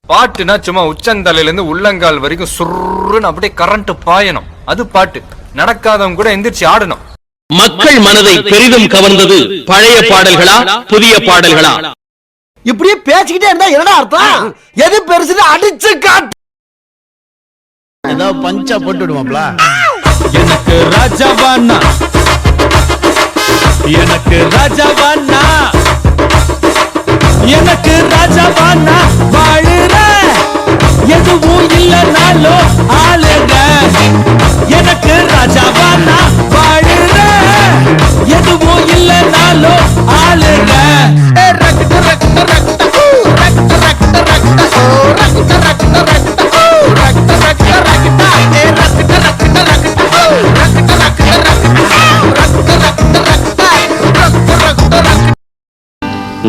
பாட்டுனா சும்மா உச்சந்தலையில இருந்து உள்ளங்கால் வரைக்கும் சுருன்னு அப்படியே கரண்ட் பாயணும். அது பாட்டு. நடக்காதவங்க கூட எந்திரிச்சு ஆடணும். மக்கள் மனதை பெரிதும் கவர்ந்தது பழைய பாடல்களா புதிய பாடல்களா? இப்படியே பேசிக்கிட்டே இருந்தா என்ன அர்த்தம்? எது பெருசுன்னு அடிச்சு காட்டு. ஏதோ பஞ்சா போட்டு விடுவாப்ல. எனக்கு ராஜாவானா, எனக்கு ராஜாவானா, எனக்கு ராஜாவானா வாழுற எதுவும் இல்லைனாலும் ஆளுங்க. எனக்கு ராஜாவானா வாழுற எதுவும் இல்லைனாலும் ஆளுங்க.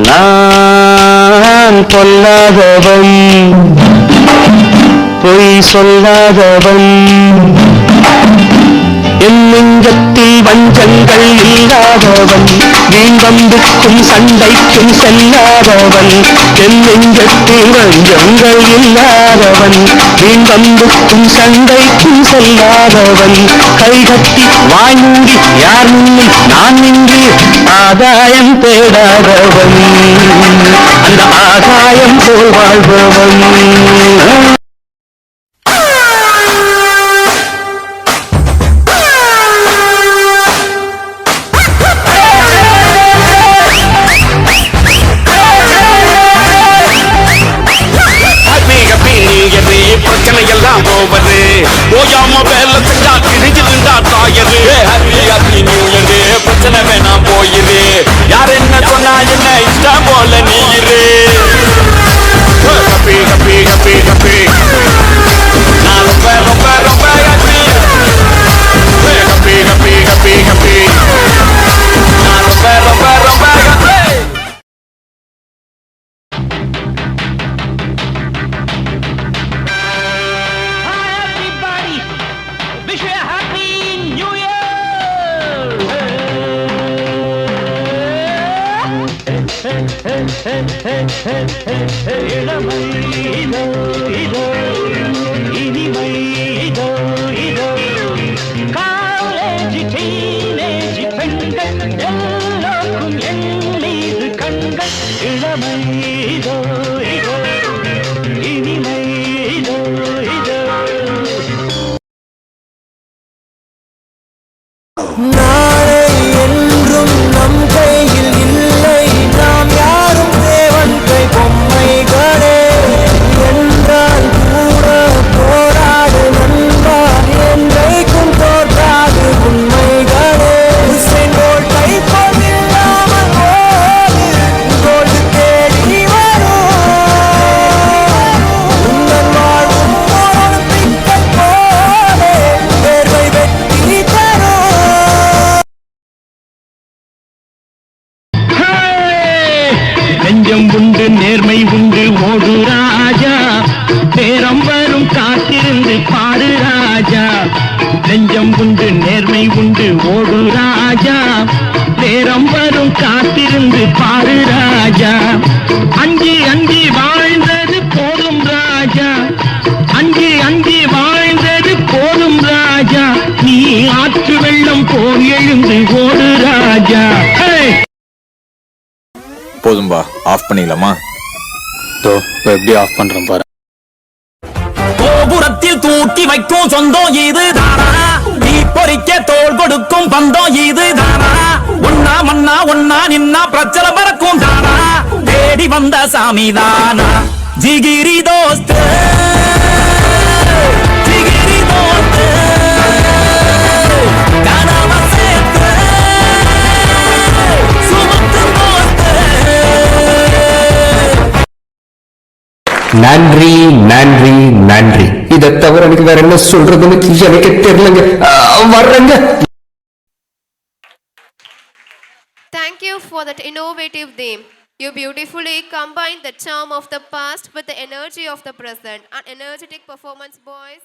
நான் பொல்லாதவன், பொய் சொல்லாதவன், என் நெஞ்சத்தில் வஞ்சங்கள் இல்லாதவன், வீண்வம்புக்கும் சண்டைக்கும் செல்லாதவன், என் நெஞ்சத்தில் வஞ்சங்கள் இல்லாதவன், வீண்வம்புக்கும் சண்டைக்கும் செல்லாதவன், கைகட்டி வாய்மூடி யார் முன்னில் நான் நின்று ஆதாயம் தேடாதவன், அந்த ஆதாயம் போல் வாழ்பவன். பிரச்சனை எல்லாம் போவது ஓயாம வேலை செஞ்சா கிழிஞ்சிருந்தா தாயது. ஹாப்பி ஹாப்பி நியூ இயர், பிரச்சனை வேணாம் போயிரு. யார் என்ன சொன்னா என்ன இஷ்டம் போல நீ இரு. ஹாப்பி ஹாப்பி ஹாப்பி ஹாப்பி, நான் ரொம்ப ரொம்ப ரொம்ப happy. Happy happy happy happy, நான் ரொம்ப ரொம்ப ரொம்ப ஹாப்பி. இளமை இதோ இதோ, இனிமை இதோ இதோ, காலேஜ் டீனேஜ் பெண்கள் எல்லோருக்கும் என் மீது கண்கள். இளமை இதோ இதோ, இனிமை இதோ இதோ. நாளை என்றும் நம் கையில் இல்லை, நாம் யாரும் தேவன் கை பொம்மைகளே. என்றால் கூட போராடு நண்பா, என்றைக்கும் தோற்றாது உண்மைகளே. செங்கோட்டை போதில்லாமல் ஓடு, கோடு தேடி வரும். உங்கள் வாழும் ஒலிம்பிக் போலே தேர்வை வெற்றி தரும். நெஞ்சம் உண்டு நேர்மை உண்டு ஓடு ராஜா, நேரம் வரும் காத்திருந்து பாடு ராஜா. நெஞ்சம் உண்டு நேர்மை உண்டு ஓடு ராஜா, நேரம் வரும் காத்திருந்து பாடு ராஜா. அஞ்சி அஞ்சி வாழ்ந்தது போதும் ராஜா, அஞ்சி அஞ்சி வாழ்ந்தது போதும் ராஜா. நீ ஆற்று வெள்ளம் போல் எழுந்து ஓடு ராஜா. போதும்பா, ஆஃப் பண்ணிடலாமா? எப்படி ஆஃப் பண்றேன் பாரு. கோபுரத்தில் தூக்கி வைக்கும் சொந்தம் இது தானா, நீ பொறிக்க தோல் கொடுக்கும் பந்தம் இது தானா, ஒன்னா மண்ணா ஒன்னா நின்னா பிரச்சனை பறக்கும் தானா, தேடி வந்த சாமி தானா. ஜிகிரி தோஸ்த், ஜிகிரி தோஸ்த், கனவ சேர்த்து சுமத்து தோஸ்த். நன்றி நன்றி நன்றி. இதை தவிர எனக்கு வேற என்ன சொல்றதுன்னு எனக்கு தெரியலங்க. வர்றேங்க. Thank you for that innovative theme. You beautifully combined the charm of the past with the energy of the present. An energetic performance, boys.